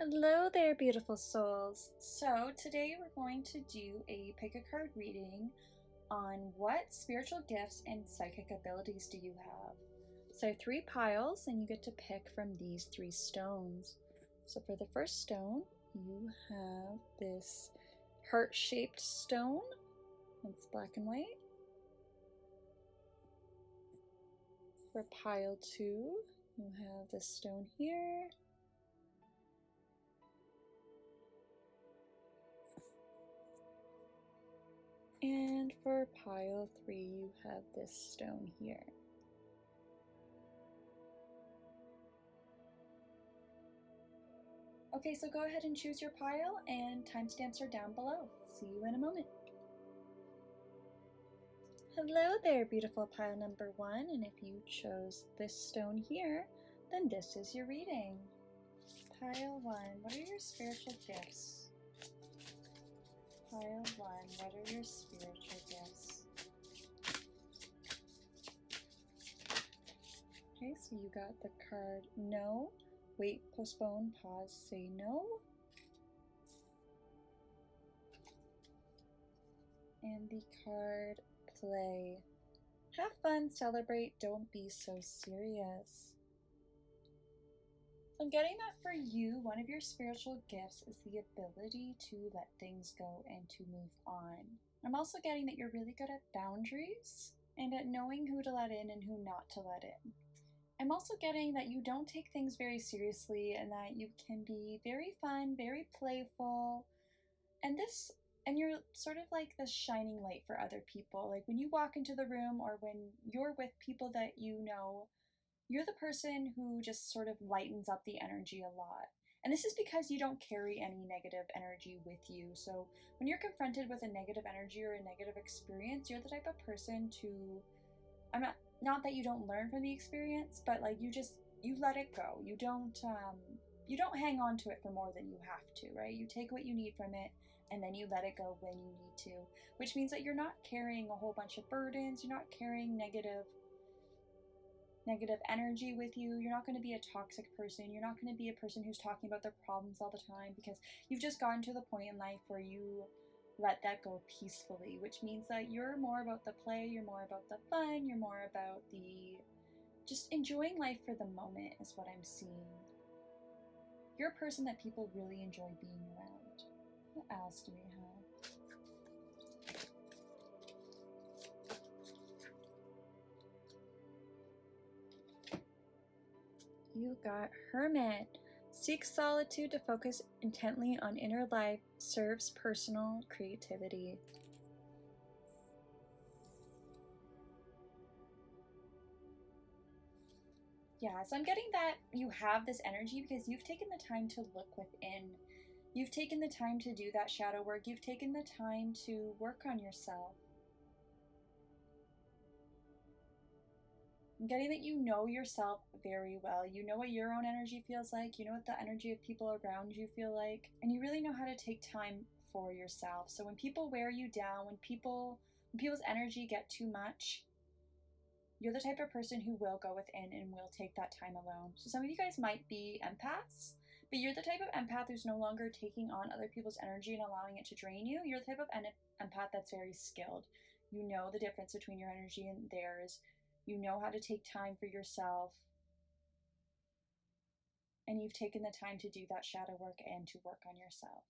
Hello there, beautiful souls. So today we're going to do a pick a card reading on what spiritual gifts and psychic abilities do you have. So 3 piles, and you get to pick from these 3 stones. So for the first stone, you have this heart-shaped stone. It's black and white. For pile 2, you have this stone here. And for pile 3, you have this stone here. Okay, so go ahead and choose your pile, and timestamps are down below. See you in a moment. Hello there, beautiful pile number 1, and if you chose this stone here, then this is your reading. Pile 1, what are your spiritual gifts? Pile 1, what are your spiritual gifts? Okay, so you got the card No, Wait, Postpone, Pause, Say No. And the card Play. Have fun, celebrate, don't be so serious. So I'm getting that for you, one of your spiritual gifts is the ability to let things go and to move on. I'm also getting that you're really good at boundaries and at knowing who to let in and who not to let in. I'm also getting that you don't take things very seriously and that you can be very fun, very playful, and you're sort of like the shining light for other people. Like when you walk into the room or when you're with people that you know, you're the person who just sort of lightens up the energy a lot. And this is because you don't carry any negative energy with you. So when you're confronted with a negative energy or a negative experience, you're the type of person to, not that you don't learn from the experience, but like you let it go. You don't hang on to it for more than you have to, right? You take what you need from it and then you let it go when you need to, which means that you're not carrying a whole bunch of burdens. You're not carrying negative energy with you. You're not going to be a toxic person. You're not going to be a person who's talking about their problems all the time, because you've just gotten to the point in life where you let that go peacefully, which means that you're more about the play, you're more about the fun, you're more about the just enjoying life for the moment is what I'm seeing. You're a person that people really enjoy being around. What else do we have? You got Hermit. Seeks solitude to focus intently on inner life, serves personal creativity. Yeah, so I'm getting that you have this energy because you've taken the time to look within. You've taken the time to do that shadow work. You've taken the time to work on yourself. I'm getting that you know yourself very well. You know what your own energy feels like. You know what the energy of people around you feel like. And you really know how to take time for yourself. So when people wear you down, when people's energy get too much, you're the type of person who will go within and will take that time alone. So some of you guys might be empaths, but you're the type of empath who's no longer taking on other people's energy and allowing it to drain you. You're the type of empath that's very skilled. You know the difference between your energy and theirs. You know how to take time for yourself. And you've taken the time to do that shadow work and to work on yourself.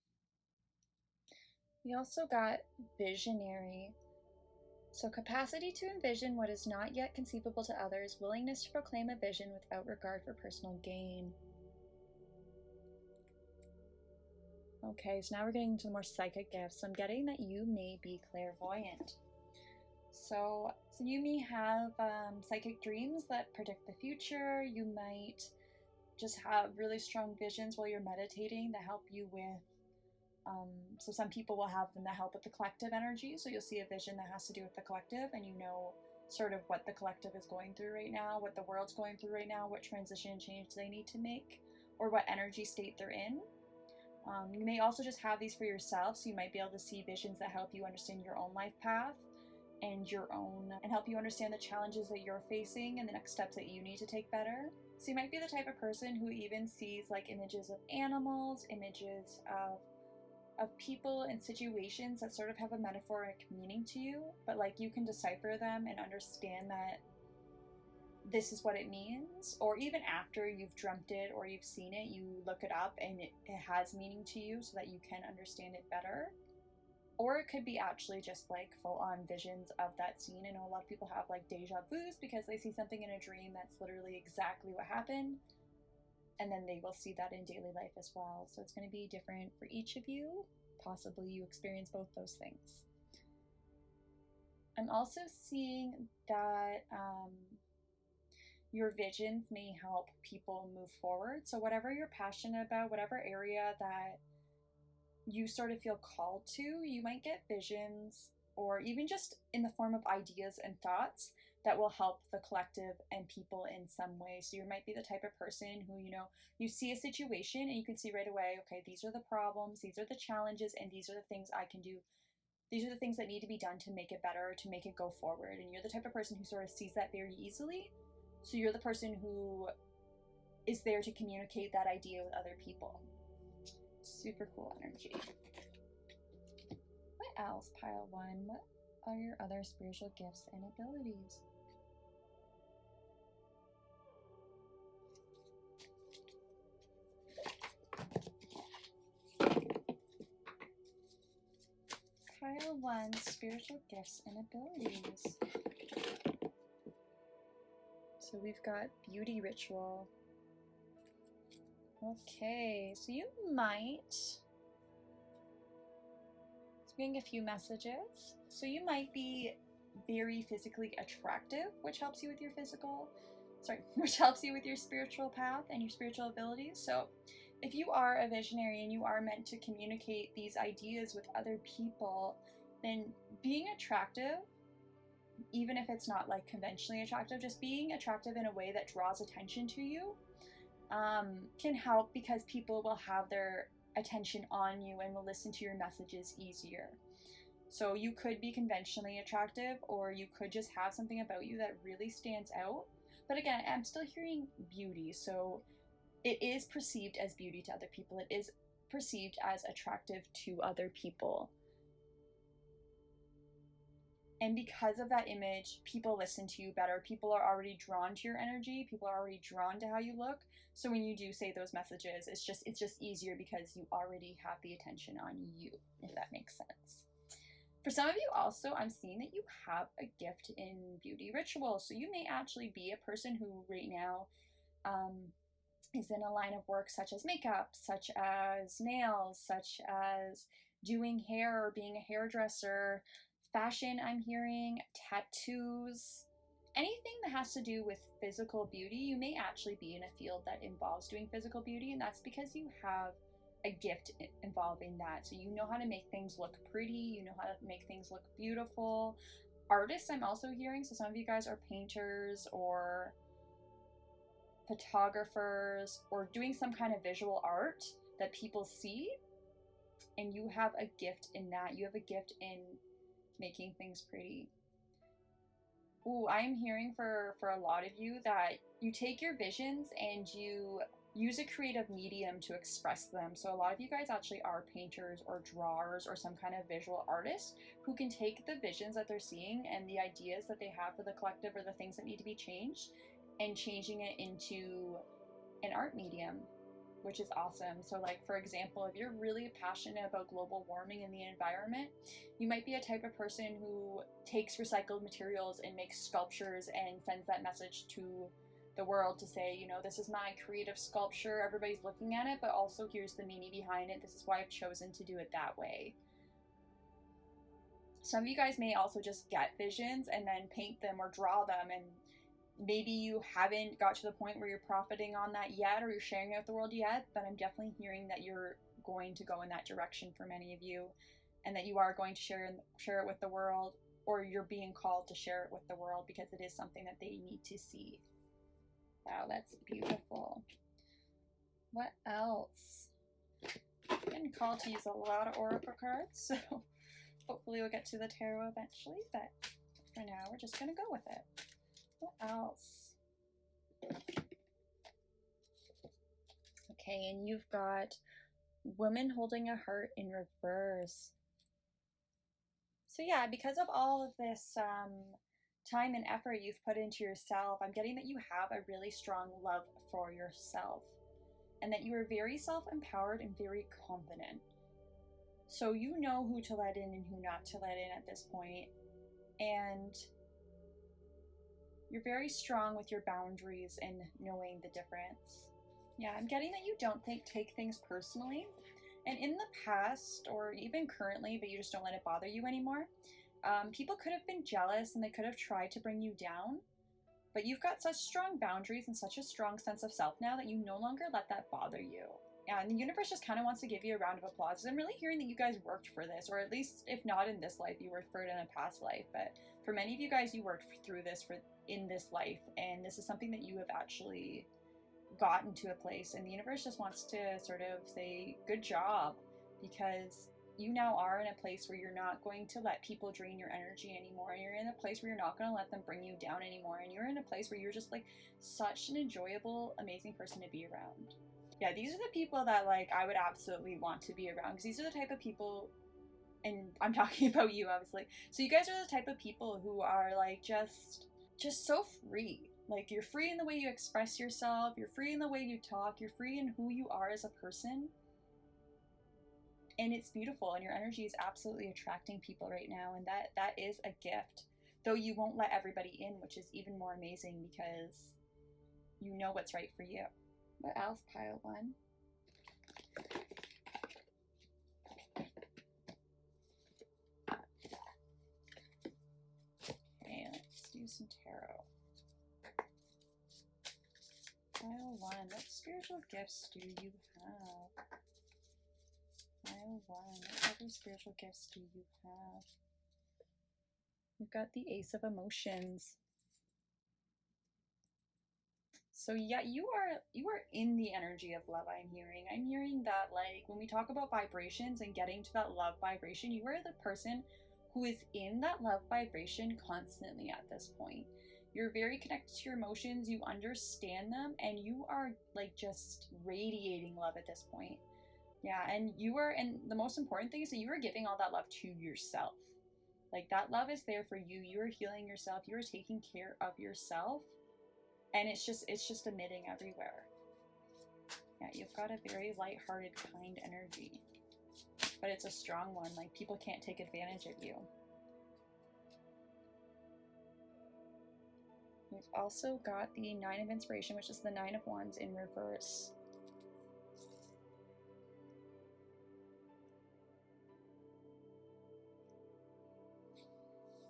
We also got Visionary. So capacity to envision what is not yet conceivable to others, willingness to proclaim a vision without regard for personal gain. Okay, so now we're getting into the more psychic gifts. So I'm getting that you may be clairvoyant. So you may have psychic dreams that predict the future. You might just have really strong visions while you're meditating that help you with so some people will have them that help with the collective energy. So you'll see a vision that has to do with the collective, and you know sort of what the collective is going through right now, what the world's going through right now, what transition and change they need to make, or what energy state they're in. You may also just have these for yourself, so you might be able to see visions that help you understand your own life path. and your own, and help you understand the challenges that you're facing and the next steps that you need to take better. So you might be the type of person who even sees like images of animals, images of people and situations that sort of have a metaphoric meaning to you, but like you can decipher them and understand that this is what it means. Or even after you've dreamt it or you've seen it, you look it up and it has meaning to you so that you can understand it better. Or it could be actually just like full-on visions of that scene. I know a lot of people have like deja vus because they see something in a dream that's literally exactly what happened, and then they will see that in daily life as well. So it's going to be different for each of you. Possibly you experience both those things. I'm also seeing that your visions may help people move forward. So whatever you're passionate about, whatever area that you sort of feel called to, you might get visions, or even just in the form of ideas and thoughts that will help the collective and people in some way. So you might be the type of person who, you know, you see a situation and you can see right away, okay, these are the problems, these are the challenges, and these are the things I can do. These are the things that need to be done to make it better, to make it go forward. And you're the type of person who sort of sees that very easily. So you're the person who is there to communicate that idea with other people. Super cool energy. What else, pile one? What are your other spiritual gifts and abilities? Pile one, spiritual gifts and abilities. So we've got beauty ritual. Okay, so you might, getting a few messages. So you might be very physically attractive, which helps you with your which helps you with your spiritual path and your spiritual abilities. So if you are a visionary and you are meant to communicate these ideas with other people, then being attractive, even if it's not like conventionally attractive, just being attractive in a way that draws attention to you can help, because people will have their attention on you and will listen to your messages easier. So you could be conventionally attractive, or you could just have something about you that really stands out. But again, I'm still hearing beauty, so it is perceived as beauty to other people. It is perceived as attractive to other people. And because of that image, people listen to you better. People are already drawn to your energy. People are already drawn to how you look. So when you do say those messages, it's just easier because you already have the attention on you, if that makes sense. For some of you also, I'm seeing that you have a gift in beauty rituals. So you may actually be a person who right now is in a line of work such as makeup, such as nails, such as doing hair or being a hairdresser, fashion, I'm hearing, tattoos, anything that has to do with physical beauty. You may actually be in a field that involves doing physical beauty, and that's because you have a gift involving that. So you know how to make things look pretty, you know how to make things look beautiful. Artists, I'm also hearing, so some of you guys are painters or photographers or doing some kind of visual art that people see, and you have a gift in that. You have a gift in making things pretty. Ooh, I'm hearing for a lot of you that you take your visions and you use a creative medium to express them. So a lot of you guys actually are painters or drawers or some kind of visual artist who can take the visions that they're seeing and the ideas that they have for the collective or the things that need to be changed and changing it into an art medium, which is awesome. So like, for example, if you're really passionate about global warming and the environment, you might be a type of person who takes recycled materials and makes sculptures and sends that message to the world to say, you know, this is my creative sculpture, everybody's looking at it, but also here's the meaning behind it. This is why I've chosen to do it that way. Some of you guys may also just get visions and then paint them or draw them, and maybe you haven't got to the point where you're profiting on that yet, or you're sharing it with the world yet, but I'm definitely hearing that you're going to go in that direction for many of you, and that you are going to share it with the world, or you're being called to share it with the world because it is something that they need to see. Wow, that's beautiful. What else? I'm getting called to use a lot of oracle cards, so hopefully we'll get to the tarot eventually, but For now, we're just going to go with it. What else? Okay, and you've got woman holding a heart in reverse. So yeah, because of all of this time and effort you've put into yourself, I'm getting that you have a really strong love for yourself and that you are very self-empowered and very confident. So you know who to let in and who not to let in at this point. And you're very strong with your boundaries and knowing the difference. Yeah, I'm getting that you don't take things personally. And in the past, or even currently, but you just don't let it bother you anymore, people could have been jealous and they could have tried to bring you down. But you've got such strong boundaries and such a strong sense of self now that you no longer let that bother you. And the universe just kind of wants to give you a round of applause. I'm really hearing that you guys worked for this, or at least if not in this life, you worked for it in a past life. But for many of you guys, you worked through this in this life, and this is something that you have actually gotten to a place, and the universe just wants to sort of say good job, because you now are in a place where you're not going to let people drain your energy anymore, and you're in a place where you're not going to let them bring you down anymore, and you're in a place where you're just like such an enjoyable, amazing person to be around. Yeah, these are the people that like I would absolutely want to be around, because these are the type of people, and I'm talking about you obviously, so you guys are the type of people who are like just so free. Like, you're free in the way you express yourself, you're free in the way you talk, you're free in who you are as a person. And it's beautiful, and your energy is absolutely attracting people right now, and that is a gift. Though you won't let everybody in, which is even more amazing because you know what's right for you. What else, pile one? Okay, let's do some tarot. Pile one, what spiritual gifts do you have? Pile one, what other spiritual gifts do you have? You've got the Ace of Emotions. So yeah, you are in the energy of love. I'm hearing that, like, when we talk about vibrations and getting to that love vibration, you are the person who is in that love vibration constantly at this point. You're very connected to your emotions, you understand them, and you are like just radiating love at this point. Yeah, and the most important thing is that you are giving all that love to yourself. Like, that love is there for you. You are healing yourself, you are taking care of yourself. And it's just emitting everywhere. Yeah, you've got a very light-hearted, kind energy. But it's a strong one. Like, people can't take advantage of you. You've also got the Nine of Inspiration, which is the Nine of Wands in reverse.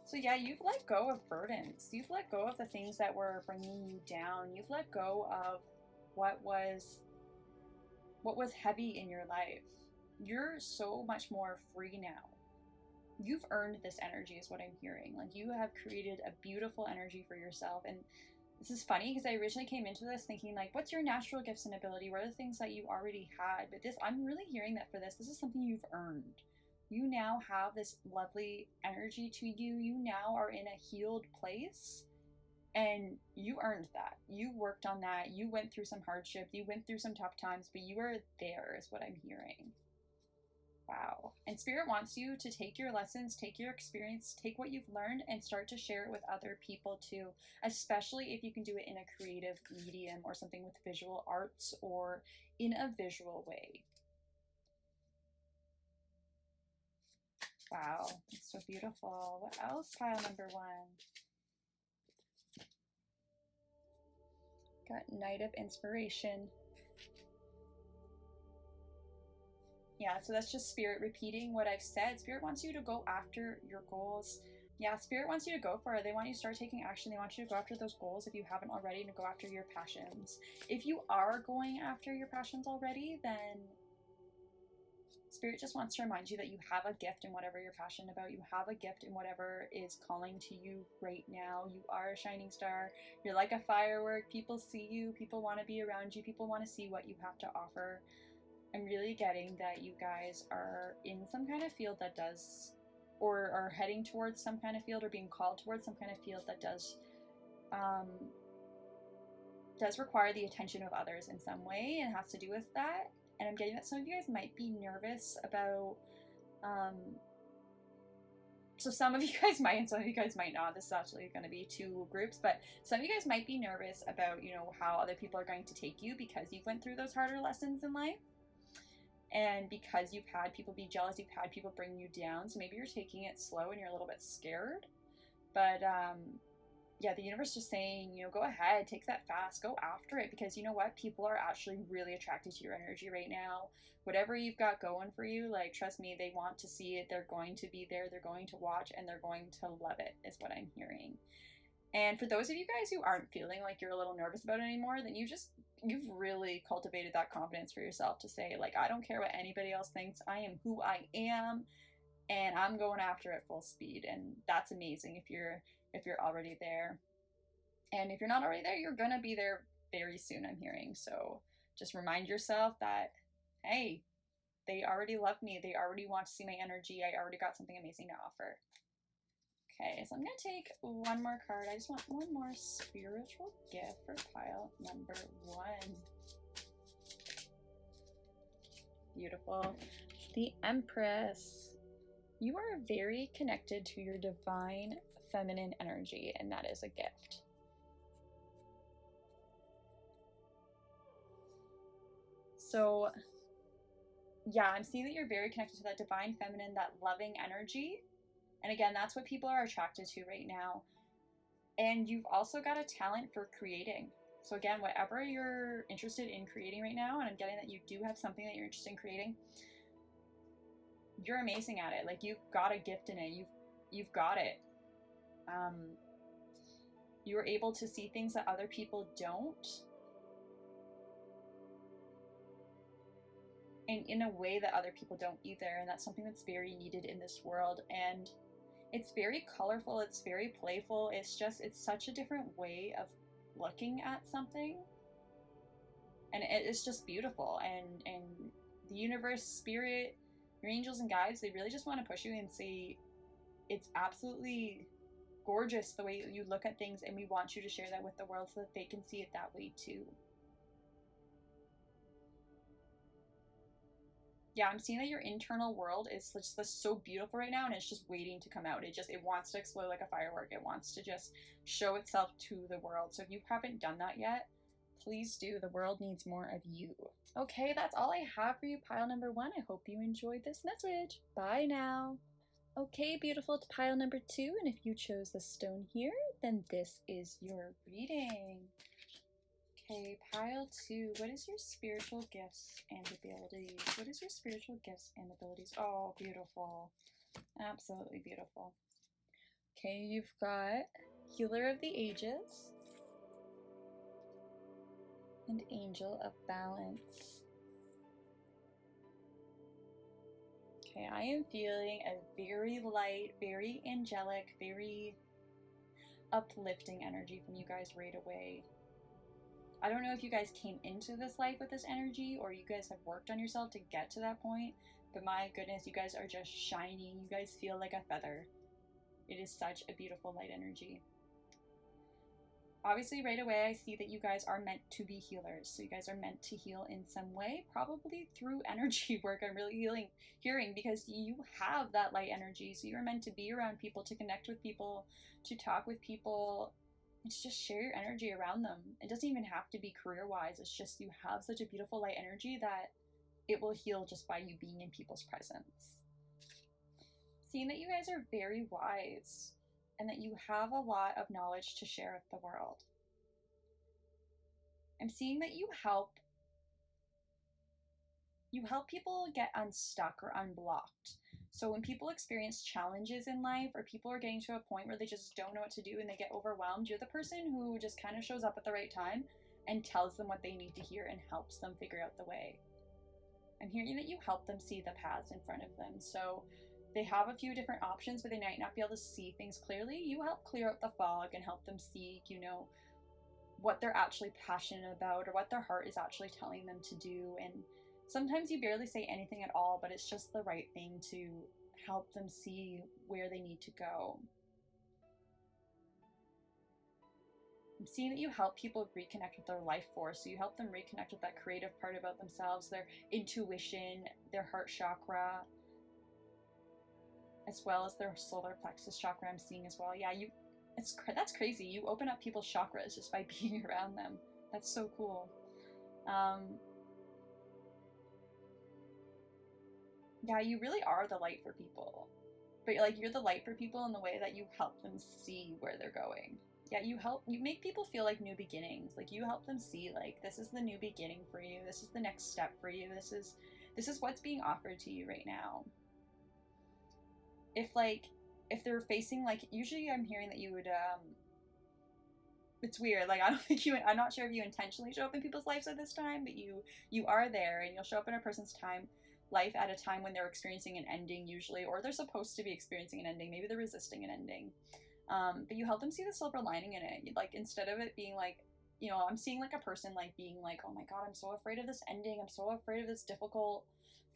So yeah, you've let go of burdens. You've let go of the things that were bringing you down. You've let go of what was heavy in your life. You're so much more free now. You've earned this energy is what I'm hearing. Like, you have created a beautiful energy for yourself. And this is funny because I originally came into this thinking, like, what's your natural gifts and ability? What are the things that you already had? But I'm really hearing that for this is something you've earned. You now have this lovely energy to you. You now are in a healed place, and you earned that. You worked on that. You went through some hardship. You went through some tough times, but you are there is what I'm hearing. Wow. And Spirit wants you to take your lessons, take your experience, take what you've learned, and start to share it with other people too, especially if you can do it in a creative medium or something with visual arts or in a visual way. Wow, it's so beautiful. What else? Pile number one. Got Knight of Inspiration. Yeah, so that's just Spirit repeating what I've said. Spirit wants you to go after your goals. Yeah, Spirit wants you to go for it. They want you to start taking action. They want you to go after those goals if you haven't already, and to go after your passions. If you are going after your passions already, then Spirit just wants to remind you that you have a gift in whatever you're passionate about. You have a gift in whatever is calling to you right now. You are a shining star. You're like a firework. People see you. People want to be around you. People want to see what you have to offer. I'm really getting that you guys are in some kind of field that does or are heading towards some kind of field or being called towards some kind of field that does require the attention of others in some way and has to do with that. And I'm getting that some of you guys might be nervous about, so some of you guys might and some of you guys might not. This is actually going to be two groups, but some of you guys might be nervous about, you know, how other people are going to take you because you went through those harder lessons in life. And because you've had people be jealous, you've had people bring you down. So maybe you're taking it slow and you're a little bit scared. But yeah, the universe is just saying, you know, go ahead, take that fast, go after it. Because you know what? People are actually really attracted to your energy right now. Whatever you've got going for you, like, trust me, they want to see it. They're going to be there. They're going to watch and they're going to love it, is what I'm hearing. And for those of you guys who aren't feeling like you're a little nervous about it anymore, then you've really cultivated that confidence for yourself to say, like, I don't care what anybody else thinks. I am who I am, and I'm going after it full speed. And that's amazing if you're already there. And if you're not already there, you're gonna be there very soon, I'm hearing. So just remind yourself that, hey, they already love me. They already want to see my energy. I already got something amazing to offer. Okay, so I'm going to take one more card. I just want one more spiritual gift for pile number 1. Beautiful. The Empress. You are very connected to your divine feminine energy, and that is a gift. So, yeah, I'm seeing that you're very connected to that divine feminine, that loving energy. And again, that's what people are attracted to right now. And you've also got a talent for creating. So again, whatever you're interested in creating right now, and I'm getting that you do have something that you're interested in creating, you're amazing at it. Like, you've got a gift in it. You've got it. You're able to see things that other people don't. And in a way that other people don't either. And that's something that's very needed in this world. And it's very colorful, it's very playful, it's such a different way of looking at something. And it's just beautiful. And the universe, spirit, your angels and guides, they really just want to push you and say, it's absolutely gorgeous the way you look at things, and we want you to share that with the world so that they can see it that way too. Yeah, I'm seeing that your internal world is just so beautiful right now, and it's just waiting to come out. It wants to explode like a firework. It wants to just show itself to the world. So if you haven't done that yet, please do. The world needs more of you. Okay, that's all I have for you, pile number 1. I hope you enjoyed this message. Bye now. Okay, beautiful, to pile number 2, and if you chose the stone here, then this is your reading. Okay, pile 2. What is your spiritual gifts and abilities? What is your spiritual gifts and abilities? Oh, beautiful. Absolutely beautiful. Okay, you've got Healer of the Ages and Angel of Balance. Okay, I am feeling a very light, very angelic, very uplifting energy from you guys right away. I don't know if you guys came into this life with this energy or you guys have worked on yourself to get to that point, but my goodness, you guys are just shining. You guys feel like a feather. It is such a beautiful light energy. Obviously, right away, I see that you guys are meant to be healers. So you guys are meant to heal in some way, probably through energy work. I'm really hearing because you have that light energy. So you're meant to be around people, to connect with people, to talk with people, and to just share your energy around them. It doesn't even have to be career-wise. It's just you have such a beautiful light energy that it will heal just by you being in people's presence. Seeing that you guys are very wise and that you have a lot of knowledge to share with the world. I'm seeing that you help people get unstuck or unblocked. So when people experience challenges in life, or people are getting to a point where they just don't know what to do and they get overwhelmed, you're the person who just kind of shows up at the right time and tells them what they need to hear and helps them figure out the way. I'm hearing that you help them see the paths in front of them. So they have a few different options, but they might not be able to see things clearly. You help clear out the fog and help them see, what they're actually passionate about or what their heart is actually telling them to do. And sometimes you barely say anything at all, but it's just the right thing to help them see where they need to go. I'm seeing that you help people reconnect with their life force. So you help them reconnect with that creative part about themselves, their intuition, their heart chakra, as well as their solar plexus chakra. I'm seeing as well. Yeah, that's crazy. You open up people's chakras just by being around them. That's so cool. Yeah, you really are the light for people. But like, you're the light for people in the way that you help them see where they're going. Yeah, you make people feel like new beginnings. Like, you help them see, like, this is the new beginning for you. This is the next step for you. This is what's being offered to you right now. If they're facing, like, usually I'm hearing that you would, it's weird, like, I'm not sure if you intentionally show up in people's lives at this time, but you are there, and you'll show up in a person's life at a time when they're experiencing an ending usually, or they're supposed to be experiencing an ending. Maybe they're resisting an ending. But you help them see the silver lining in it. Like, instead of it being like, I'm seeing like a person like being like, oh my god, I'm so afraid of this ending. I'm so afraid of this difficult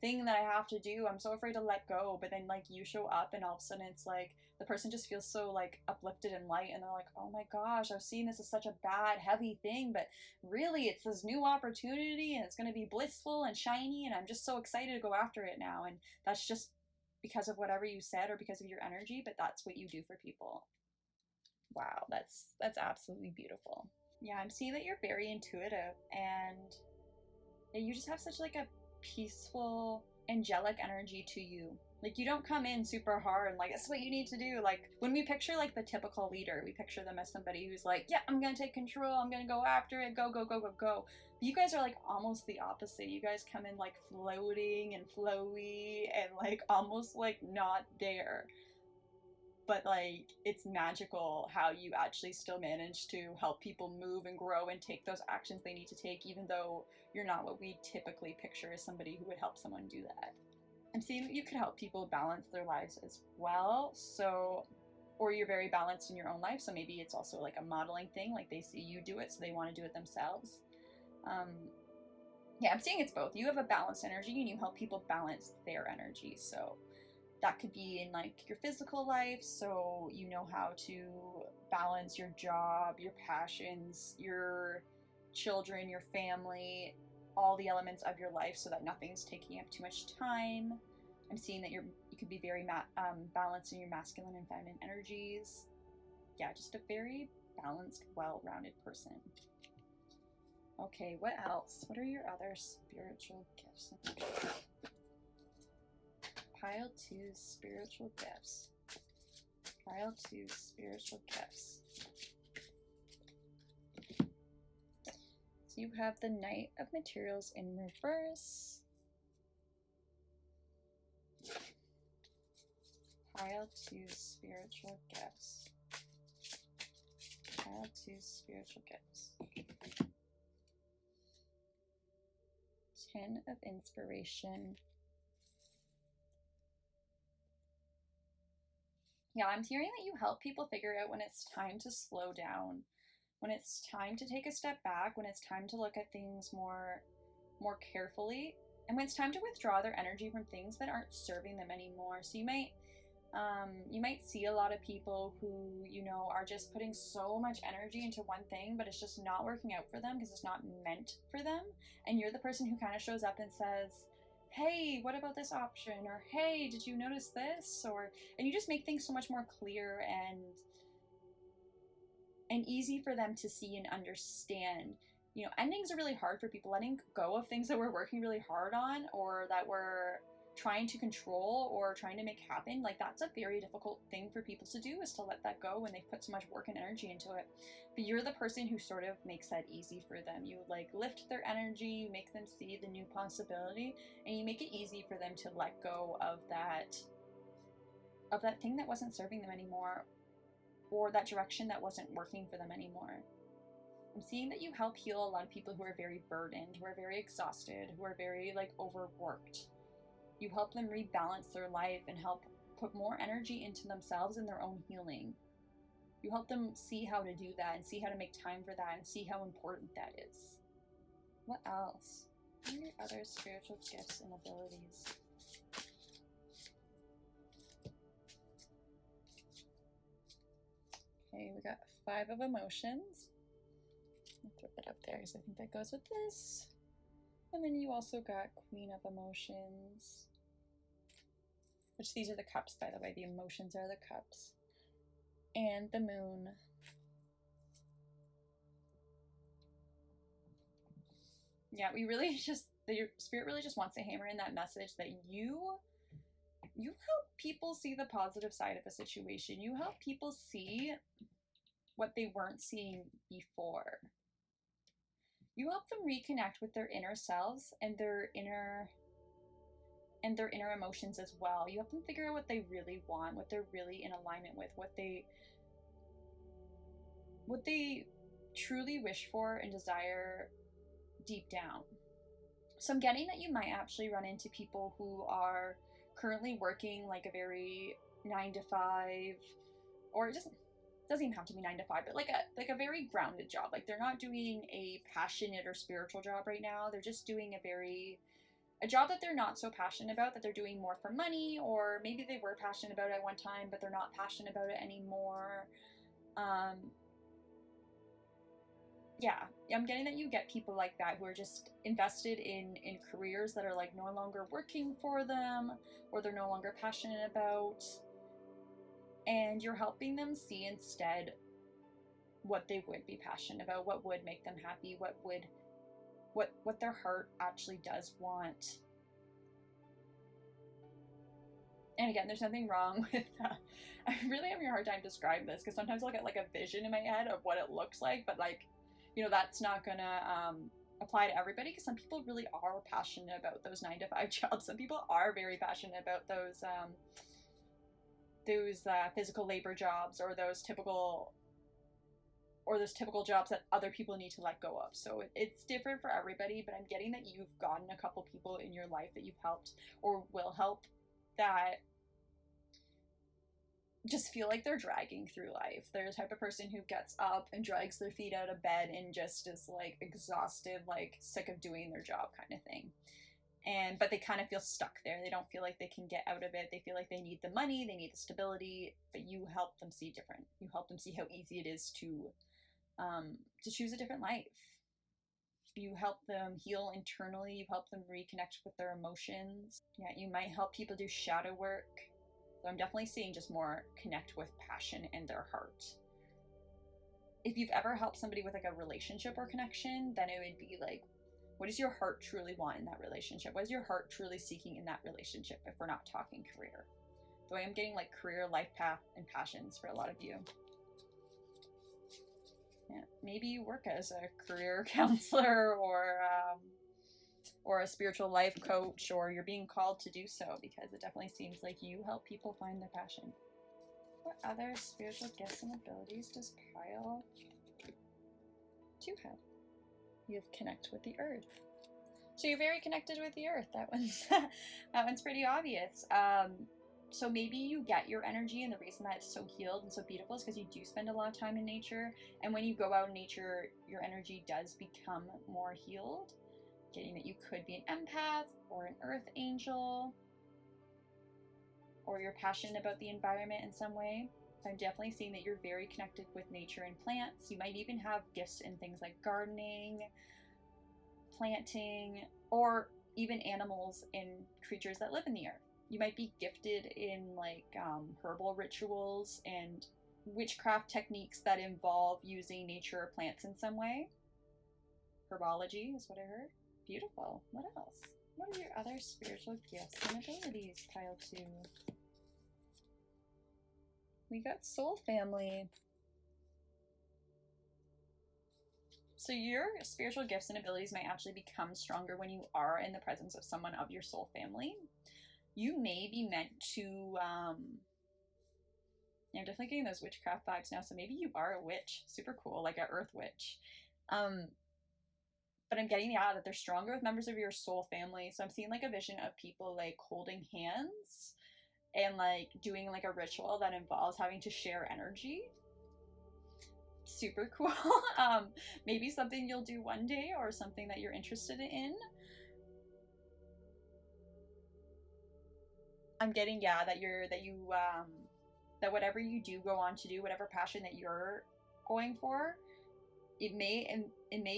thing that I have to do. I'm so afraid to let go. But then like you show up and all of a sudden it's like the person just feels so like uplifted and light, and they're like, oh my gosh, I've seen this as such a bad, heavy thing, but really it's this new opportunity and it's going to be blissful and shiny, and I'm just so excited to go after it now. And that's just because of whatever you said or because of your energy, but that's what you do for people. Wow, that's absolutely beautiful. Yeah, I'm seeing that you're very intuitive, and you just have such like a peaceful, angelic energy to you. Like, you don't come in super hard and like, this is what you need to do. Like, when we picture like the typical leader, we picture them as somebody who's like, yeah, I'm gonna take control, I'm gonna go after it, go, go, go, go, go. But you guys are like almost the opposite. You guys come in like floating and flowy and like almost like not there. But like, it's magical how you actually still manage to help people move and grow and take those actions they need to take, even though you're not what we typically picture as somebody who would help someone do that. I'm seeing that you could help people balance their lives as well. So, or you're very balanced in your own life, so maybe it's also like a modeling thing, like they see you do it so they want to do it themselves. Yeah, I'm seeing it's both. You have a balanced energy and you help people balance their energy. So that could be in like your physical life, so you know how to balance your job, your passions, your children, your family, all the elements of your life so that nothing's taking up too much time. I'm seeing that you could be very balanced in your masculine and feminine energies. Yeah, just a very balanced, well-rounded person. Okay, what else? What are your other spiritual gifts? Pile 2 spiritual gifts. Pile 2 spiritual gifts. So you have the Knight of Materials in reverse. Pile 2 spiritual gifts. Pile 2 spiritual gifts. 10 of Inspiration. Yeah, I'm hearing that you help people figure out when it's time to slow down, when it's time to take a step back, when it's time to look at things more carefully, and when it's time to withdraw their energy from things that aren't serving them anymore. So you might see a lot of people who, are just putting so much energy into one thing, but it's just not working out for them because it's not meant for them. And you're the person who kind of shows up and says, hey, what about this option? Or, hey, did you notice this? And you just make things so much more clear and easy for them to see and understand. Endings are really hard for people. Letting go of things that we're working really hard on, or that we're trying to control or trying to make happen, like, that's a very difficult thing for people to do, is to let that go when they've put so much work and energy into it. But you're the person who sort of makes that easy for them. You like lift their energy, you make them see the new possibility, and you make it easy for them to let go of that thing that wasn't serving them anymore, or that direction that wasn't working for them anymore. I'm seeing that you help heal a lot of people who are very burdened, who are very exhausted, who are very like overworked. You help them rebalance their life and help put more energy into themselves and their own healing. You help them see how to do that and see how to make time for that and see how important that is. What else? What are your other spiritual gifts and abilities? Okay, we got 5 of emotions. I'll throw that up there because I think that goes with this. And then you also got Queen of Emotions. Which these are the cups, by the way. The emotions are the cups. And the Moon. Yeah, we really just, the Spirit really just wants to hammer in that message that you help people see the positive side of a situation. You help people see what they weren't seeing before. You help them reconnect with their inner selves and their inner emotions as well. You help them figure out what they really want, what they're really in alignment with, what they truly wish for and desire deep down. So I'm getting that you might actually run into people who are currently working like a very 9-to-5, or it doesn't even have to be 9-to-5, but like a very grounded job. Like they're not doing a passionate or spiritual job right now. They're just doing a job that they're not so passionate about, that they're doing more for money, or maybe they were passionate about it at one time, but they're not passionate about it anymore. Yeah, I'm getting that you get people like that who are just invested in careers that are like no longer working for them, or they're no longer passionate about, and you're helping them see instead what they would be passionate about, what would make them happy, what their heart actually does want. And again, there's nothing wrong with I'm really having a hard time describing this, because sometimes I'll get like a vision in my head of what it looks like, but like, you know, that's not gonna apply to everybody, because some people really are passionate about those 9-to-5 jobs. Some people are very passionate about those physical labor jobs, or those typical jobs that other people need to let go of. So it's different for everybody, but I'm getting that you've gotten a couple people in your life that you've helped or will help that just feel like they're dragging through life. They're the type of person who gets up and drags their feet out of bed and just is like exhausted, like sick of doing their job kind of thing. But they kind of feel stuck there. They don't feel like they can get out of it. They feel like they need the money, they need the stability, but you help them see different. You help them see how easy it is to choose a different life. You help them heal internally. You help them reconnect with their emotions. Yeah, you might help people do shadow work. So I'm definitely seeing just more connect with passion in their heart. If you've ever helped somebody with like a relationship or connection, then it would be like, what does your heart truly want in that relationship? What is your heart truly seeking in that relationship, if we're not talking career? So I am getting like career, life path, and passions for a lot of you. Yeah, maybe you work as a career counselor, or a spiritual life coach, or you're being called to do so, because it definitely seems like you help people find their passion. What other spiritual gifts and abilities does Pile 2 have? You have connect with the earth. So you're very connected with the earth. That one's pretty obvious. So maybe you get your energy, and the reason that it's so healed and so beautiful is because you do spend a lot of time in nature, and when you go out in nature, your energy does become more healed. Getting that you could be an empath or an earth angel, or you're passionate about the environment in some way. I'm definitely seeing that you're very connected with nature and plants. You might even have gifts in things like gardening, planting, or even animals and creatures that live in the earth. You might be gifted in like herbal rituals and witchcraft techniques that involve using nature or plants in some way. Herbology is what I heard. Beautiful. What else? What are your other spiritual gifts and abilities, Pile 2? We got soul family. So your spiritual gifts and abilities might actually become stronger when you are in the presence of someone of your soul family. You may be meant to, I'm definitely getting those witchcraft vibes now, so maybe you are a witch. Super cool, like an earth witch. But I'm getting, yeah, that they're stronger with members of your soul family. So I'm seeing like a vision of people like holding hands and like doing like a ritual that involves having to share energy. Super cool. Maybe something you'll do one day, or something that you're interested in. I'm getting, yeah, that you that whatever you do go on to do, whatever passion that you're going for, it may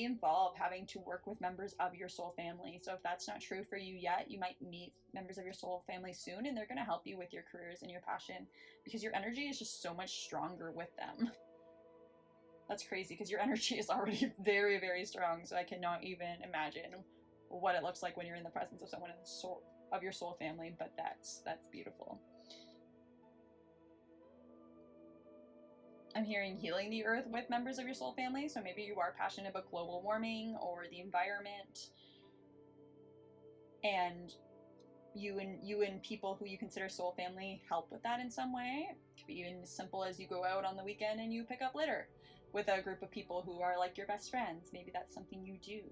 involve having to work with members of your soul family. So if that's not true for you yet, you might meet members of your soul family soon, and they're going to help you with your careers and your passion, because your energy is just so much stronger with them. That's crazy, because your energy is already very, very strong. So I cannot even imagine what it looks like when you're in the presence of someone in the soul of your soul family, but that's beautiful. I'm hearing healing the earth with members of your soul family. So maybe you are passionate about global warming or the environment, and you and people who you consider soul family help with that in some way. It could be even as simple as you go out on the weekend and you pick up litter with a group of people who are like your best friends. Maybe that's something you do.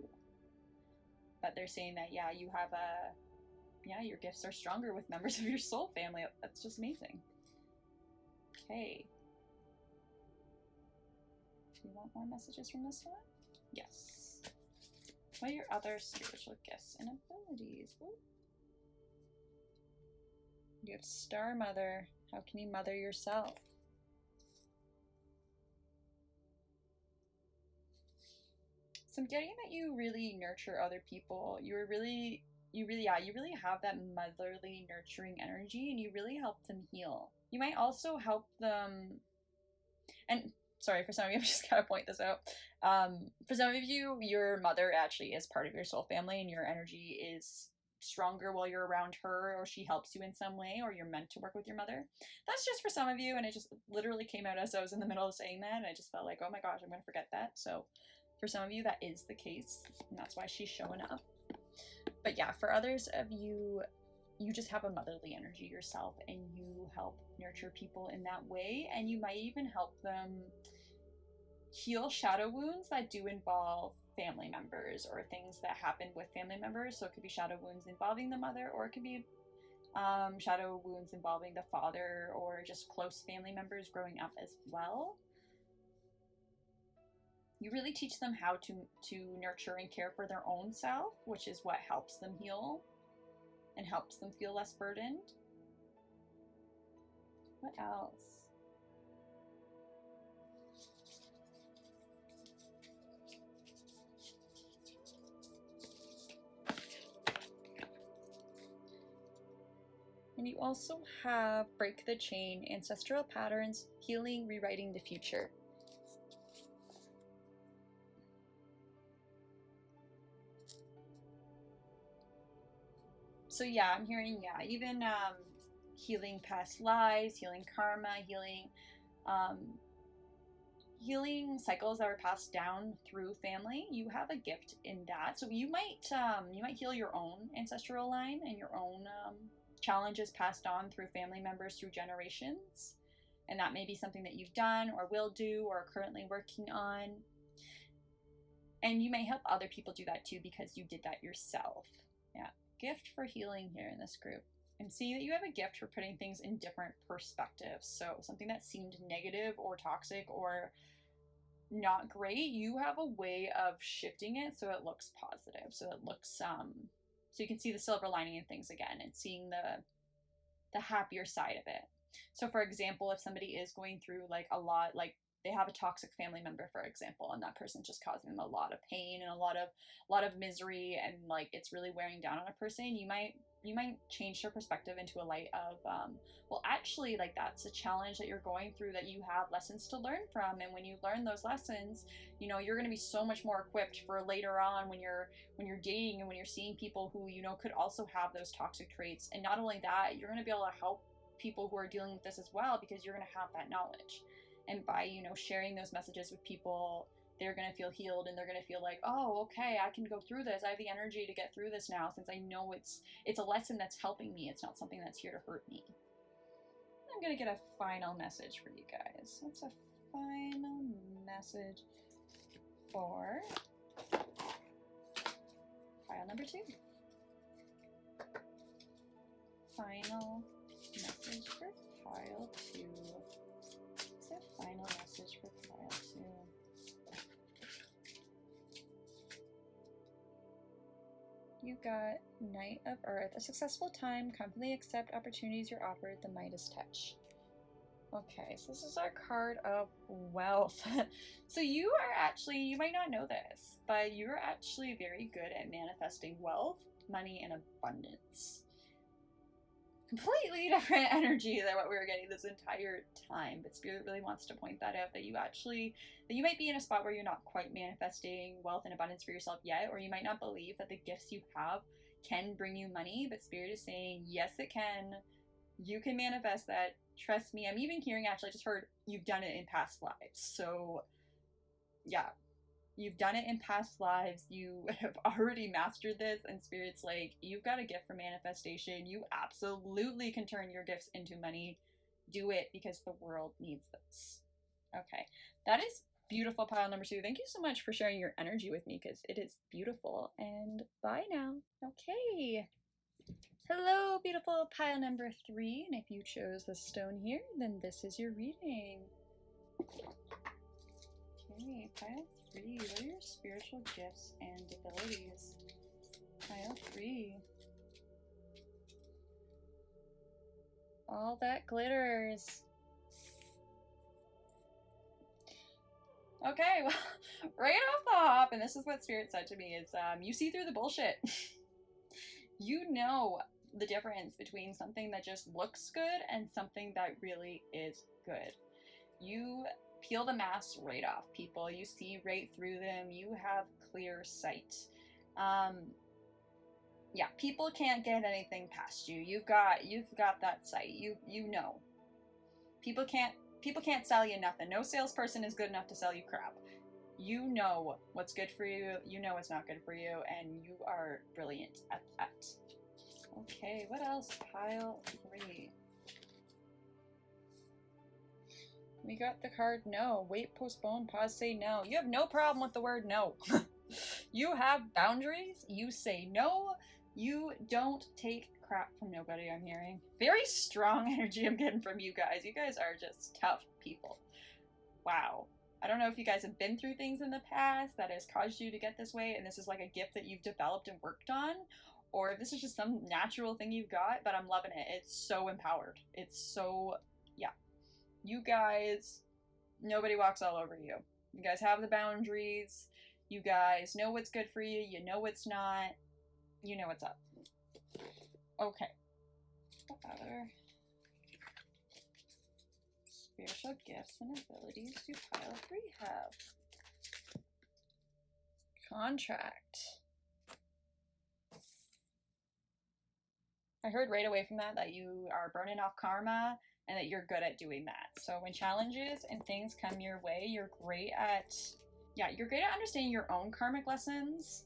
But they're saying that, yeah, you have your gifts are stronger with members of your soul family. That's just amazing. Okay. Do you want more messages from this one? Yes. What are your other spiritual gifts and abilities? Ooh. You have Star Mother. How can you mother yourself? So I'm getting that you really nurture other people. You really have that motherly, nurturing energy, and you really help them heal. You might also help them, and sorry, for some of you, I'm just gotta point this out. For some of you, your mother actually is part of your soul family, and your energy is stronger while you're around her, or she helps you in some way, or you're meant to work with your mother. That's just for some of you, and it just literally came out as I was in the middle of saying that, and I just felt like, oh my gosh, I'm gonna forget that. So for some of you, that is the case, and that's why she's showing up. But yeah, for others of you, you just have a motherly energy yourself, and you help nurture people in that way, and you might even help them heal shadow wounds that do involve family members or things that happen with family members. So it could be shadow wounds involving the mother, or it could be shadow wounds involving the father, or just close family members growing up as well. You really teach them how to nurture and care for their own self, which is what helps them heal and helps them feel less burdened. What else? And you also have Break the Chain, Ancestral Patterns, Healing, Rewriting the Future. So yeah, I'm hearing, even healing past lives, healing karma, healing cycles that were passed down through family. You have a gift in that. So you might heal your own ancestral line and your own challenges passed on through family members through generations. And that may be something that you've done or will do or are currently working on. And you may help other people do that too, because you did that yourself. Yeah. Gift for healing here in this group. I'm seeing that you have a gift for putting things in different perspectives. So something that seemed negative or toxic or not great, you have a way of shifting it so it looks positive. So it looks so you can see the silver lining in things again and seeing the happier side of it. So for example, if somebody is going through like a lot, like they have a toxic family member, for example, and that person's just causing them a lot of pain and a lot of misery, and like it's really wearing down on a person, you might change their perspective into a light of well, actually, like that's a challenge that you're going through that you have lessons to learn from, and when you learn those lessons, you know, you're going to be so much more equipped for later on when you're dating and when you're seeing people who, you know, could also have those toxic traits. And not only that, you're going to be able to help people who are dealing with this as well, because you're going to have that knowledge. And by, you know, sharing those messages with people, they're going to feel healed, and they're going to feel like, oh, okay, I can go through this. I have the energy to get through this now, since I know it's a lesson that's helping me. It's not something that's here to hurt me. I'm going to get a final message for you guys. What's a final message for pile number 2? Final message for pile 2. What's that final message for pile 2? You got Knight of Earth. A successful time. Confidently accept opportunities you're offered. The Midas touch. Okay, so this is our card of wealth. So you are actually, you might not know this, but you're actually very good at manifesting wealth, money, and abundance. Completely different energy than what we were getting this entire time, but Spirit really wants to point that out, that you actually, that you might be in a spot where you're not quite manifesting wealth and abundance for yourself yet, or you might not believe that the gifts you have can bring you money, but Spirit is saying, yes, it can. You can manifest that. Trust me. I'm even hearing, actually, I just heard you've done it in past lives. So, yeah, you've done it in past lives. You have already mastered this, and Spirit's like, you've got a gift for manifestation. You absolutely can turn your gifts into money. Do it because the world needs this. Okay, that is beautiful, pile number 2. Thank you so much for sharing your energy with me because it is beautiful. And bye now. Okay. Hello, beautiful pile number 3, and if you chose the stone here, then this is your reading. Okay, pile 3, what are your spiritual gifts and abilities? Pile 3. All that glitters. Okay, well, right off the hop, and this is what Spirit said to me, is you see through the bullshit. You know the difference between something that just looks good and something that really is good. You peel the mask right off, people. You see right through them. You have clear sight. Yeah, people can't get anything past you. You've got that sight. You know. People can't sell you nothing. No salesperson is good enough to sell you crap. You know what's good for you. You know what's not good for you, and you are brilliant at that. Okay, what else? Pile 3. We got the card no. Wait, postpone, pause, say no. You have no problem with the word no. You have boundaries. You say no. You don't take crap from nobody, I'm hearing. Very strong energy I'm getting from you guys. You guys are just tough people. Wow. I don't know if you guys have been through things in the past that has caused you to get this way, and this is like a gift that you've developed and worked on, or if this is just some natural thing you've got, but I'm loving it. It's so empowered. It's so, yeah. You guys, nobody walks all over you. You guys have the boundaries. You guys know what's good for you. You know what's not. You know what's up. Okay. What other spiritual gifts and abilities do pile 3 have? Contract. I heard right away from that you are burning off karma and that you're good at doing that. So when challenges and things come your way, you're great at understanding your own karmic lessons.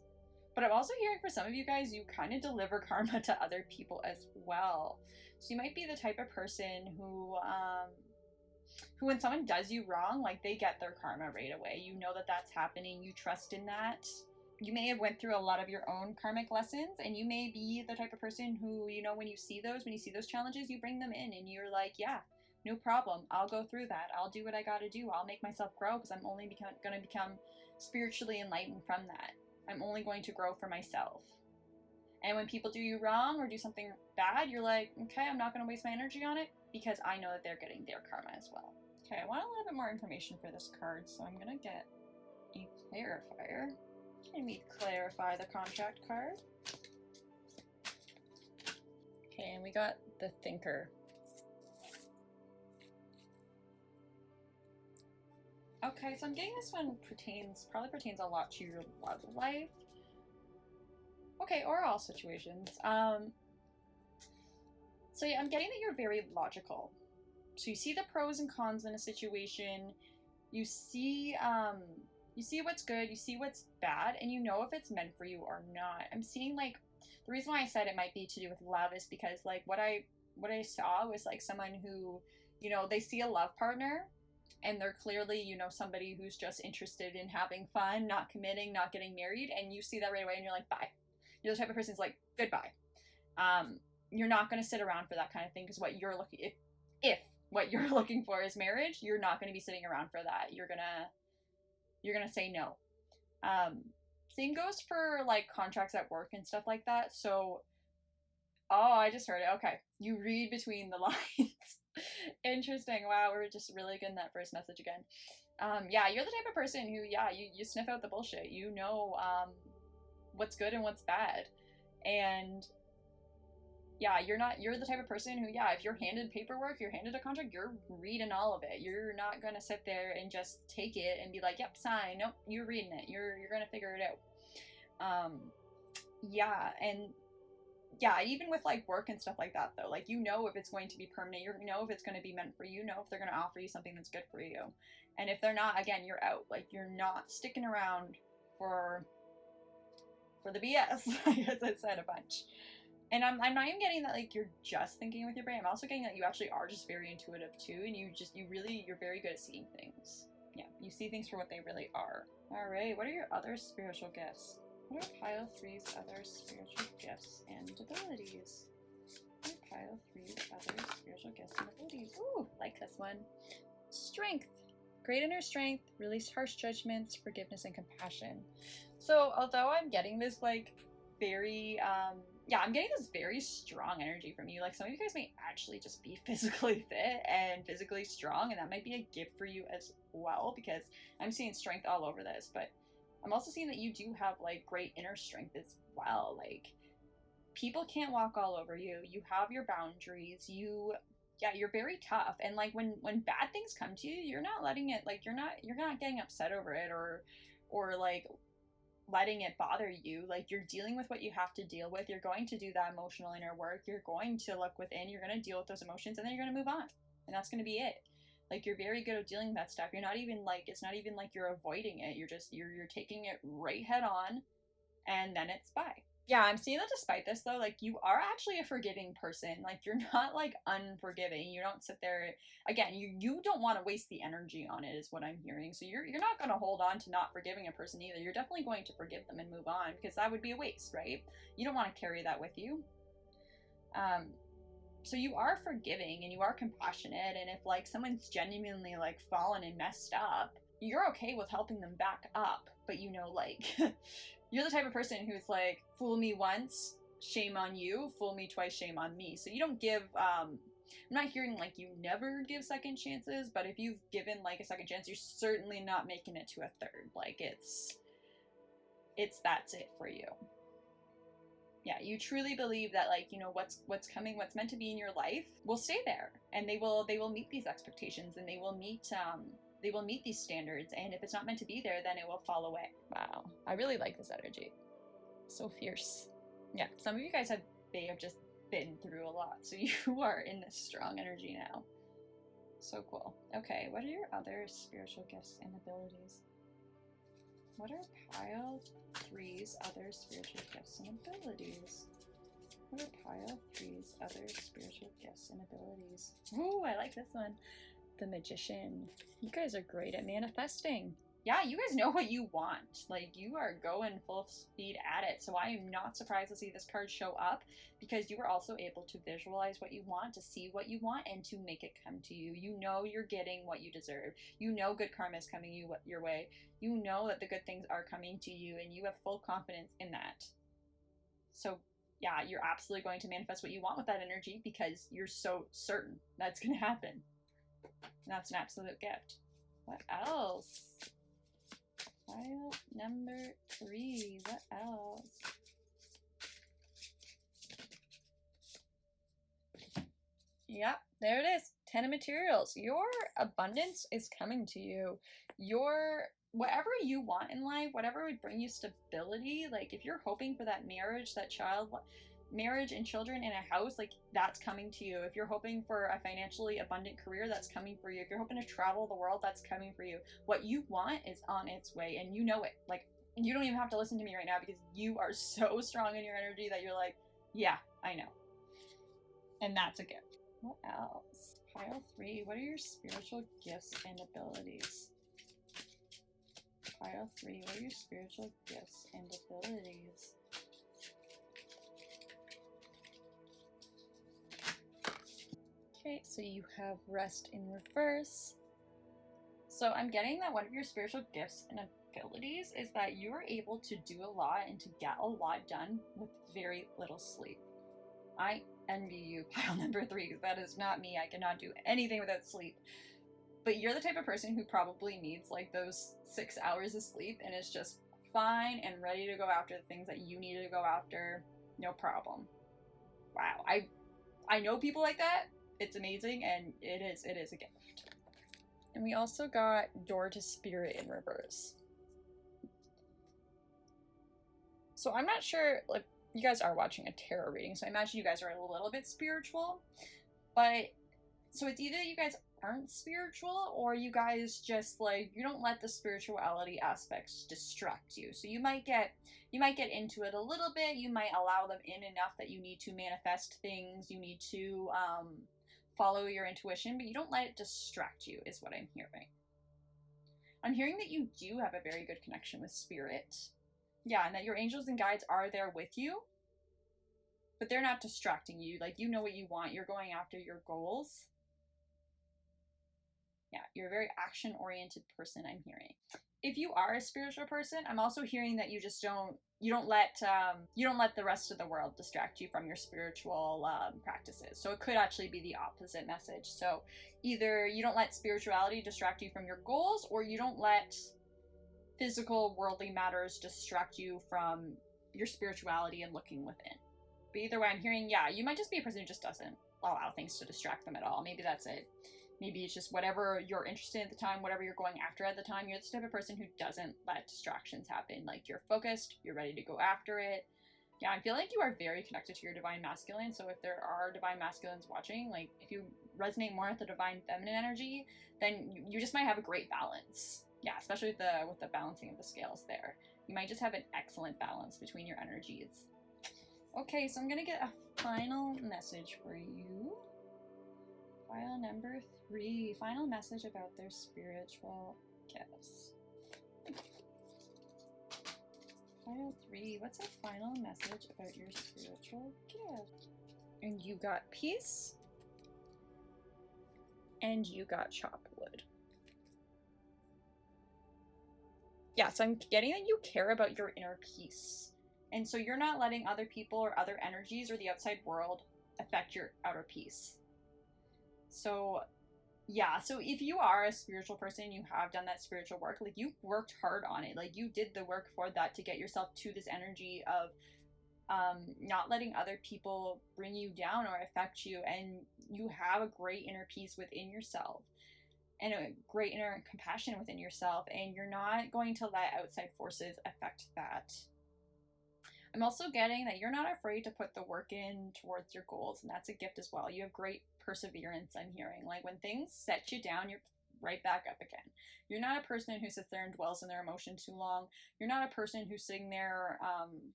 But I'm also hearing for some of you guys, you kind of deliver karma to other people as well. So you might be the type of person who when someone does you wrong, like they get their karma right away. You know that that's happening. You trust in that. You may have went through a lot of your own karmic lessons, and you may be the type of person who, you know, when you see those challenges, you bring them in and you're like, yeah, no problem. I'll go through that. I'll do what I got to do. I'll make myself grow because I'm only going to become spiritually enlightened from that. I'm only going to grow for myself. And when people do you wrong or do something bad, you're like, okay, I'm not going to waste my energy on it because I know that they're getting their karma as well. Okay, I want a little bit more information for this card, so I'm going to get a clarifier. Can we clarify the contract card? Okay, and we got the thinker. Okay, so I'm getting this one probably pertains a lot to your love life. Okay, or all situations. So yeah, I'm getting that you're very logical. So you see the pros and cons in a situation. You see what's good, you see what's bad, and you know if it's meant for you or not. I'm seeing, like, the reason why I said it might be to do with love is because, like, what I saw was, like, someone who, you know, they see a love partner, and they're clearly, you know, somebody who's just interested in having fun, not committing, not getting married, and you see that right away, and you're like, bye. You're the type of person who's like, goodbye. You're not going to sit around for that kind of thing, because what you're looking, if what you're looking for is marriage, you're not going to be sitting around for that. You're gonna say no. Same goes for, like, contracts at work and stuff like that. So, oh, I just heard it. Okay, you read between the lines. Interesting. Wow, we're just really good in that first message again. Yeah, you're the type of person who, yeah, you sniff out the bullshit. You know what's good and what's bad. And yeah, you're the type of person who, yeah, if you're handed paperwork, you're handed a contract, you're reading all of it. You're not gonna sit there and just take it and be like, yep, sign. Nope, you're reading it. You're gonna figure it out. Yeah, and yeah, even with like work and stuff like that though, like you know if it's going to be permanent, you know if it's going to be meant for you, know if they're going to offer you something that's good for you. And if they're not, again, you're out. Like you're not sticking around for the BS. I guess I said a bunch. And I'm not even getting that like you're just thinking with your brain. I'm also getting that you actually are just very intuitive too, and you're very good at seeing things. Yeah, you see things for what they really are. All right, what are your other spiritual gifts? What are pile 3's other spiritual gifts and abilities? What are pile 3's other spiritual gifts and abilities? Ooh, like this one. Strength. Great inner strength, release harsh judgments, forgiveness, and compassion. So, although I'm getting this like very, yeah, I'm getting this very strong energy from you. Like some of you guys may actually just be physically fit and physically strong, and that might be a gift for you as well, because I'm seeing strength all over this, but I'm also seeing that you do have like great inner strength as well. Like people can't walk all over you. You have your boundaries. You're very tough. And like when bad things come to you, you're not letting it, like you're not getting upset over it or like letting it bother you. Like you're dealing with what you have to deal with. You're going to do that emotional inner work. You're going to look within. You're going to deal with those emotions, and then you're going to move on. And that's going to be it. Like you're very good at dealing with that stuff. You're not even like, it's not even like you're avoiding it. You're taking it right head on, and then it's bye. Yeah, I'm seeing that despite this though, like you are actually a forgiving person. Like you're not like unforgiving. You don't sit there, again, you don't want to waste the energy on it is what I'm hearing. So you're not going to hold on to not forgiving a person either. You're definitely going to forgive them and move on, because that would be a waste, right? You don't want to carry that with you. So you are forgiving and you are compassionate, and if like someone's genuinely like fallen and messed up, you're okay with helping them back up. But you know, like you're the type of person who's like, fool me once, shame on you, fool me twice, shame on me. So you don't give I'm not hearing like you never give second chances, but if you've given like a second chance, you're certainly not making it to a third. Like it's that's it for you. Yeah, you truly believe that like, you know, what's coming, what's meant to be in your life will stay there, and they will meet these expectations, and they will meet these standards, and if it's not meant to be there, then it will fall away. Wow, I really like this energy. So fierce. Yeah, some of you guys may have just been through a lot, so you are in this strong energy now. So cool. Okay, what are your other spiritual gifts and abilities? What are pile 3's other spiritual gifts and abilities? What are pile 3's other spiritual gifts and abilities? Ooh, I like this one. The Magician. You guys are great at manifesting. Yeah, you guys know what you want. Like, you are going full speed at it. So I am not surprised to see this card show up, because you are also able to visualize what you want, to see what you want, and to make it come to you. You know you're getting what you deserve. You know good karma is coming your way. You know that the good things are coming to you, and you have full confidence in that. So yeah, you're absolutely going to manifest what you want with that energy, because you're so certain that's going to happen. And that's an absolute gift. What else? Pile number 3. What else? Yep, there it is. 10 of materials. Your abundance is coming to you. Your whatever you want in life, whatever would bring you stability, like if you're hoping for that marriage, that marriage and children in a house, like that's coming to you. If you're hoping for a financially abundant career, that's coming for you. If you're hoping to travel the world, that's coming for you. What you want is on its way, and you know it. Like, you don't even have to listen to me right now, because you are so strong in your energy that you're like, yeah, I know. And that's a gift. What else? Pile 3. What are your spiritual gifts and abilities? Pile 3. What are your spiritual gifts and abilities? Okay, so you have rest in reverse. So I'm getting that one of your spiritual gifts and abilities is that you are able to do a lot and to get a lot done with very little sleep. I envy you, pile number 3, because that is not me. I cannot do anything without sleep. But you're the type of person who probably needs like those 6 hours of sleep and is just fine and ready to go after the things that you need to go after. No problem. Wow. I know people like that. It's amazing, and it is a gift. And we also got Door to Spirit in reverse. So I'm not sure, like, you guys are watching a tarot reading, so I imagine you guys are a little bit spiritual, but so it's either you guys aren't spiritual, or you guys just, like, you don't let the spirituality aspects distract you. So you might get into it a little bit, you might allow them in enough that you need to manifest things, you need to follow your intuition, but you don't let it distract you, is what I'm hearing. I'm hearing that you do have a very good connection with spirit. Yeah, and that your angels and guides are there with you, but they're not distracting you. Like, you know what you want, you're going after your goals. Yeah, you're a very action-oriented person, I'm hearing. If you are a spiritual person, I'm also hearing that you just don't let the rest of the world distract you from your spiritual practices. So it could actually be the opposite message. So either you don't let spirituality distract you from your goals, or you don't let physical worldly matters distract you from your spirituality and looking within. But either way, I'm hearing, yeah, you might just be a person who just doesn't allow things to distract them at all. Maybe that's it. Maybe it's just whatever you're interested in at the time, whatever you're going after at the time. You're the type of person who doesn't let distractions happen. Like, you're focused, you're ready to go after it. Yeah, I feel like you are very connected to your divine masculine. So if there are divine masculines watching, like, if you resonate more with the divine feminine energy, then you just might have a great balance. Yeah, especially with the balancing of the scales there. You might just have an excellent balance between your energies. Okay, so I'm gonna get a final message for you. File number 3, final message about their spiritual gifts. File 3, what's a final message about your spiritual gift? And you got peace, and you got chopped wood. Yeah, so I'm getting that you care about your inner peace. And so you're not letting other people or other energies or the outside world affect your outer peace. So, yeah, so if you are a spiritual person, you have done that spiritual work, like, you worked hard on it, like, you did the work for that to get yourself to this energy of not letting other people bring you down or affect you, and you have a great inner peace within yourself, and a great inner compassion within yourself, and you're not going to let outside forces affect that. I'm also getting that you're not afraid to put the work in towards your goals, and that's a gift as well. You have great perseverance, I'm hearing. Like, when things set you down, you're right back up again. You're not a person who sits there and dwells in their emotion too long. You're not a person who's sitting there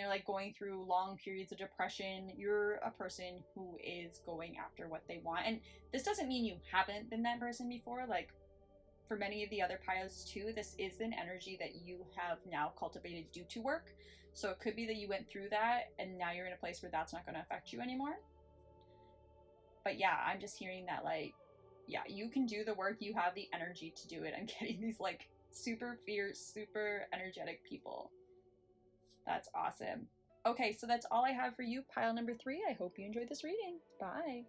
like going through long periods of depression. You're a person who is going after what they want. And this doesn't mean you haven't been that person before. Like, for many of the other piles too, this is an energy that you have now cultivated due to work. So it could be that you went through that and now you're in a place where that's not going to affect you anymore. But yeah, I'm just hearing that, like, yeah, you can do the work, you have the energy to do it. I'm getting these, like, super fierce, super energetic people. That's awesome. Okay, so that's all I have for you, pile number 3. I hope you enjoyed this reading. Bye.